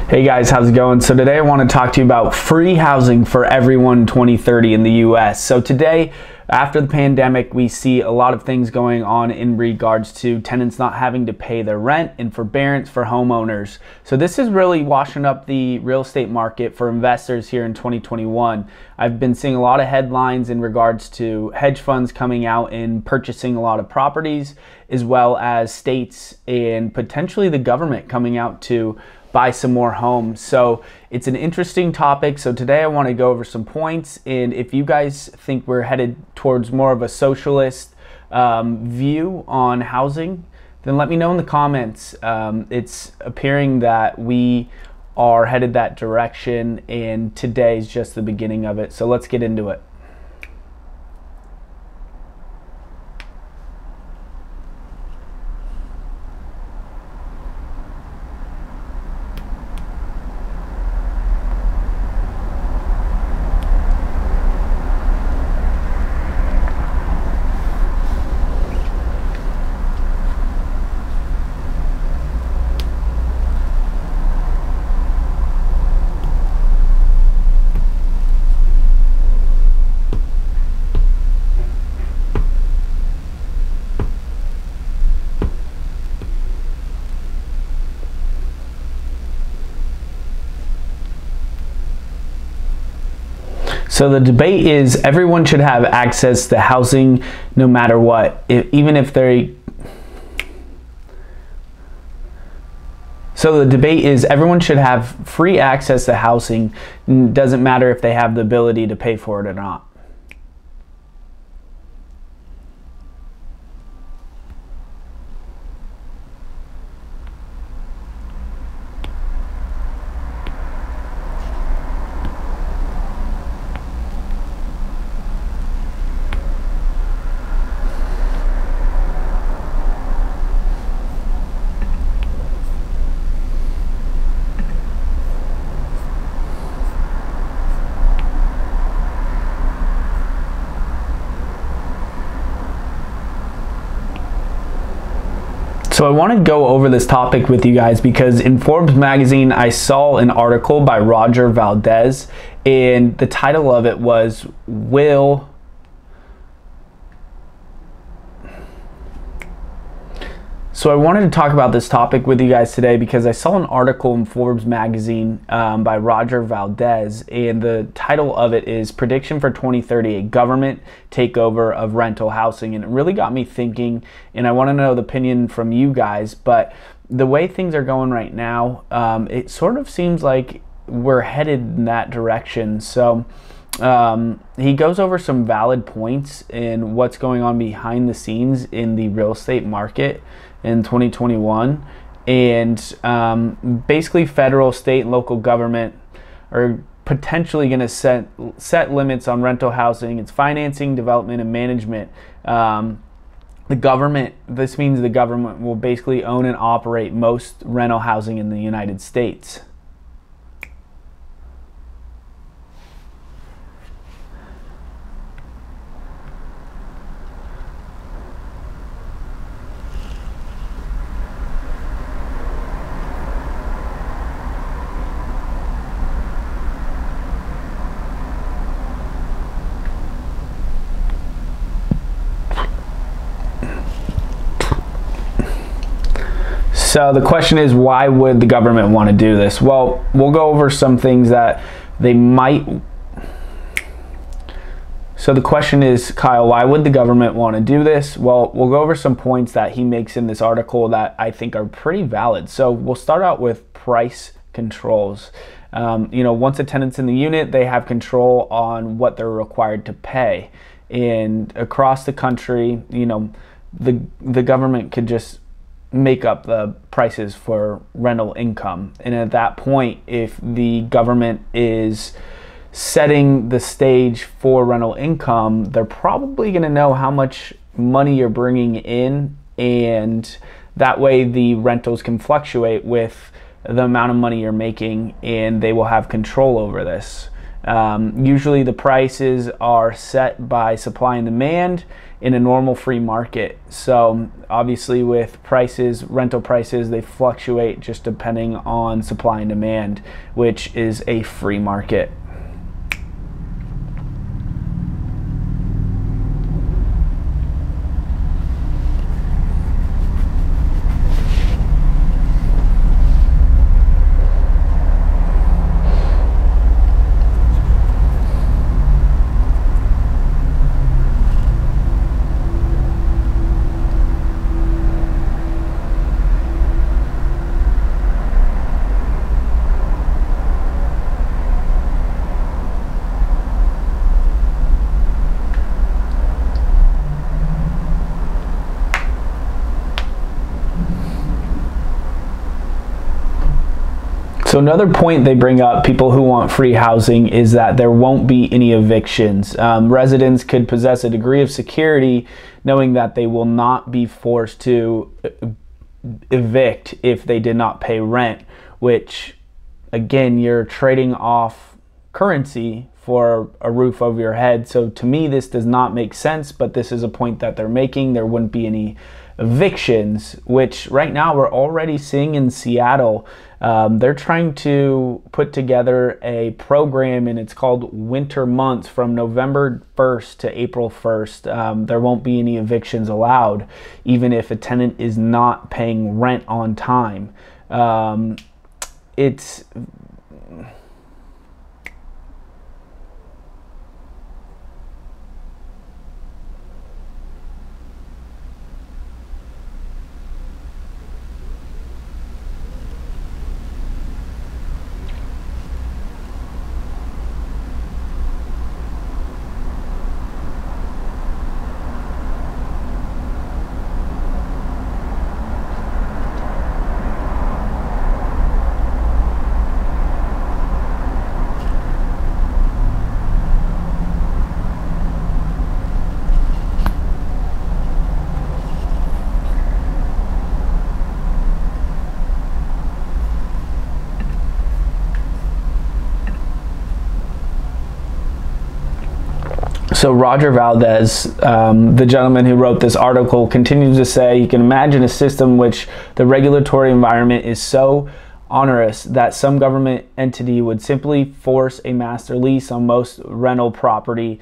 Hey guys, how's it going? So today I want to talk to you about free housing for everyone 2030 in the US. So today, after the pandemic, we see a lot of things going on in regards to tenants not having to pay their rent and forbearance for homeowners. So this is really washing up the real estate market for investors here in 2021. I've been seeing a lot of headlines in regards to hedge funds coming out and purchasing a lot of properties, as well as states and potentially the government coming out to buy some more homes. So it's an interesting topic. So today I want to go over some points, and if you guys think we're headed towards more of a socialist view on housing, then let me know in the comments. It's appearing that we are headed that direction, and today is just the beginning of it. So let's get into it. So the debate is everyone should have access to housing no matter what, So the debate is everyone should have free access to housing, doesn't matter if they have the ability to pay for it or not. So I want to go over this topic with you guys because in Forbes magazine, I saw an article by Roger Valdez, and the title of it was So I wanted to talk about this topic with you guys today because I saw an article in Forbes magazine by Roger Valdez, and the title of it is Prediction for 2030, a Government Takeover of Rental Housing. And it really got me thinking, and I want to know the opinion from you guys. But the way things are going right now, it sort of seems like we're headed in that direction. So he goes over some valid points in what's going on behind the scenes in the real estate market in 2021, and basically federal, state, and local government are potentially going to set limits on rental housing, its financing, development, and management. This means the government will basically own and operate most rental housing in the United States. So the question is, why would the government want to do this? Well, we'll go over some things that they might. So the question is, Kyle, why would the government want to do this? Well, we'll go over some points that he makes in this article that I think are pretty valid. So we'll start out with price controls. Once a tenant's in the unit, they have control on what they're required to pay. And across the country, the government could just make up the prices for rental income. And at that point, if the government is setting the stage for rental income, they're probably going to know how much money you're bringing in, and that way the rentals can fluctuate with the amount of money you're making, and they will have control over this. Usually the prices are set by supply and demand in a normal free market. So obviously with prices, rental prices, they fluctuate just depending on supply and demand, which is a free market. So another point they bring up, people who want free housing, is that there won't be any evictions. Residents could possess a degree of security knowing that they will not be forced to evict if they did not pay rent, which again, you're trading off currency for a roof over your head. So to me, this does not make sense, but this is a point that they're making. There wouldn't be any evictions, which right now we're already seeing in Seattle. They're trying to put together a program, and it's called Winter Months from November 1st to April 1st. There won't be any evictions allowed, even if a tenant is not paying rent on time. It's So Roger Valdez, the gentleman who wrote this article, continues to say, you can imagine a system which the regulatory environment is so onerous that some government entity would simply force a master lease on most rental property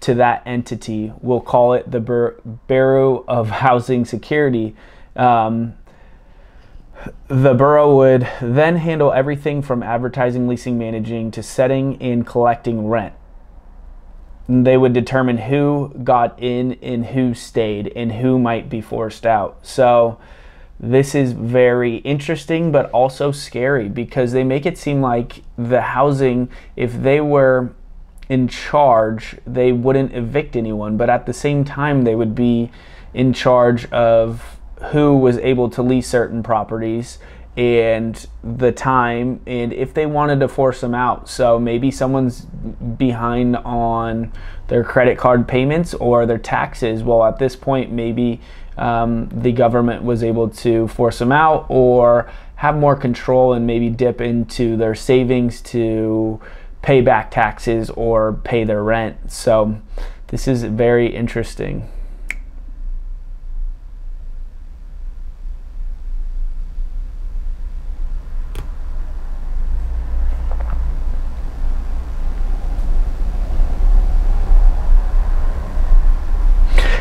to that entity. We'll call it the Bureau of Housing Security. The borough would then handle everything from advertising, leasing, managing, to setting and collecting rent. They would determine who got in and who stayed and who might be forced out. So this is very interesting, but also scary, because they make it seem like the housing, if they were in charge, they wouldn't evict anyone, but at the same time they would be in charge of who was able to lease certain properties and the time, and if they wanted to force them out. So maybe someone's behind on their credit card payments or their taxes. Well, at this point, maybe the government was able to force them out or have more control and maybe dip into their savings to pay back taxes or pay their rent. So this is very interesting.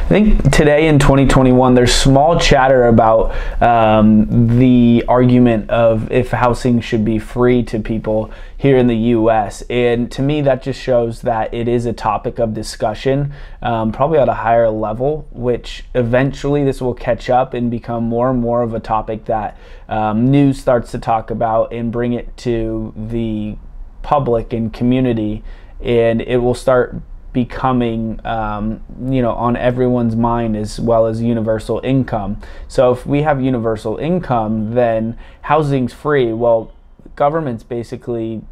I think today in 2021, there's small chatter about the argument of if housing should be free to people here in the US. And to me, that just shows that it is a topic of discussion, probably at a higher level, which eventually this will catch up and become more and more of a topic that news starts to talk about and bring it to the public and community, and it will start becoming on everyone's mind, as well as universal income. So if we have universal income, then housing's free. Well, government's basically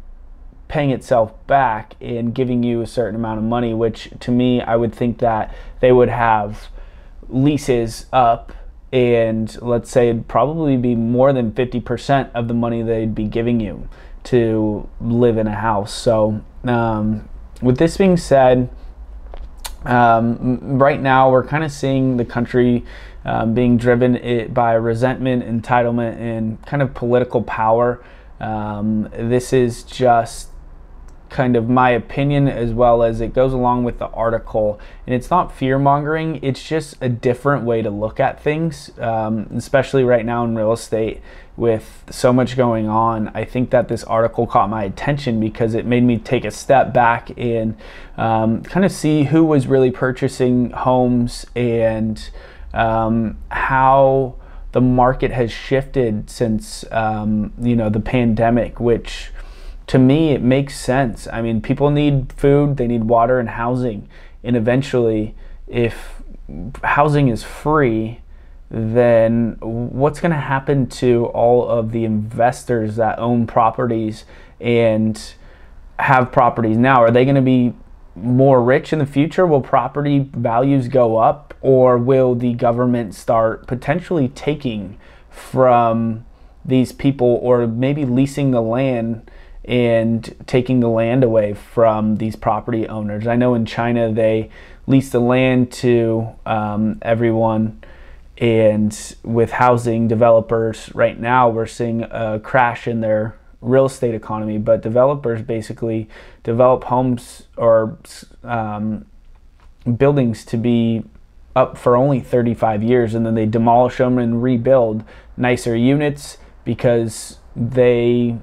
paying itself back and giving you a certain amount of money, which to me, I would think that they would have leases up, and let's say it'd probably be more than 50% of the money they'd be giving you. to live in a house. So with this being said, right now we're kind of seeing the country being driven by resentment, entitlement, and kind of political power. This is just kind of my opinion, as well as it goes along with the article, and it's not fear mongering, it's just a different way to look at things, especially right now in real estate with so much going on. I think that this article caught my attention because it made me take a step back and kind of see who was really purchasing homes and how the market has shifted since the pandemic, which to me, it makes sense. I mean, people need food, they need water and housing. And eventually, if housing is free, then what's going to happen to all of the investors that own properties and have properties now? Are they going to be more rich in the future? Will property values go up? Or will the government start potentially taking from these people, or maybe leasing the land and taking the land away from these property owners? I know in China they lease the land to everyone, and with housing developers right now we're seeing a crash in their real estate economy, but developers basically develop homes or buildings to be up for only 35 years, and then they demolish them and rebuild nicer units because they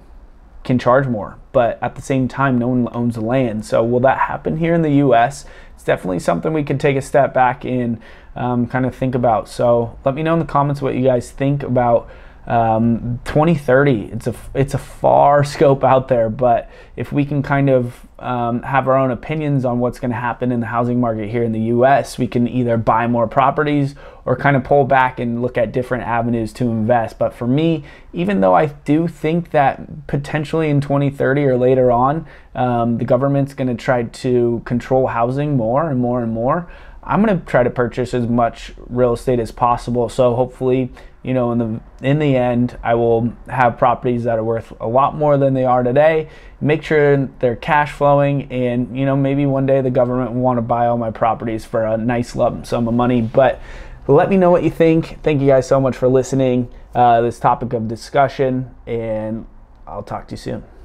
can charge more, but at the same time no one owns the land. So will that happen here in the US? It's definitely something we could take a step back and kind of think about. So let me know in the comments what you guys think about 2030. It's a far scope out there, but if we can kind of have our own opinions on what's going to happen in the housing market here in the US, we can either buy more properties or kind of pull back and look at different avenues to invest. But for me, even though I do think that potentially in 2030 or later on, the government's going to try to control housing more and more and more, I'm going to try to purchase as much real estate as possible. So hopefully, in the end, I will have properties that are worth a lot more than they are today. Make sure they're cash flowing, and maybe one day the government will want to buy all my properties for a nice lump sum of money. But let me know what you think. Thank you guys so much for listening. This topic of discussion, and I'll talk to you soon.